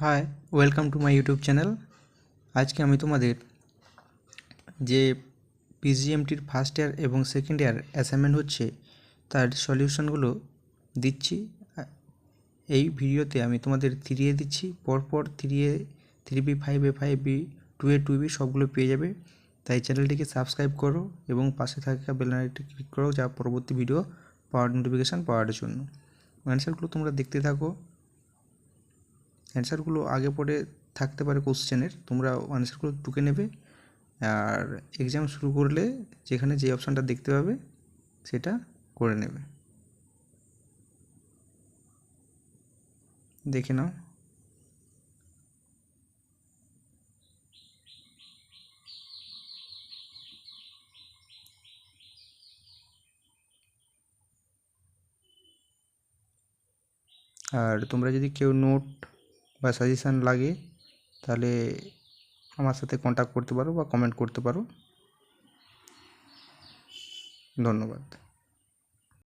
High, welcome to my YouTube channel. আজকে আমি তোমাদের যে পিজিএমটির ফার্স্ট ইয়ার এবং সেকেন্ড ইয়ার অ্যাসাইনমেন্ট হচ্ছে তার সলিউশনগুলো দিচ্ছি। এই ভিডিওতে আমি তোমাদের 3A দিচ্ছি, পরপর 3A, 3B, 5A, 5B, 2A, 2B সবগুলো পেয়ে যাবে। তাই চ্যানেলটিকে সাবস্ক্রাইব করো এবং পাশে থাকা বেল আইকনটি ক্লিক করো যা পরবর্তী ভিডিও পাওয়ার নোটিফিকেশান পাওয়ার জন্য। অ্যান্সারগুলো তোমরা দেখতে থাকো। অ্যান্সারগুলো আগে পরে থাকতে পারে কোশ্চেনের, তোমরা অ্যান্সারগুলো টুকে নেবে আর এক্সাম শুরু করলে যেখানে যে অপশানটা দেখতে পাবে সেটা করে নেবে। দেখে নাও। আর তোমরা যদি কেউ নোট বা সাজেশান লাগে তাহলে আমার সাথে কন্ট্যাক্ট করতে পারো বা কমেন্ট করতে পারো। ধন্যবাদ।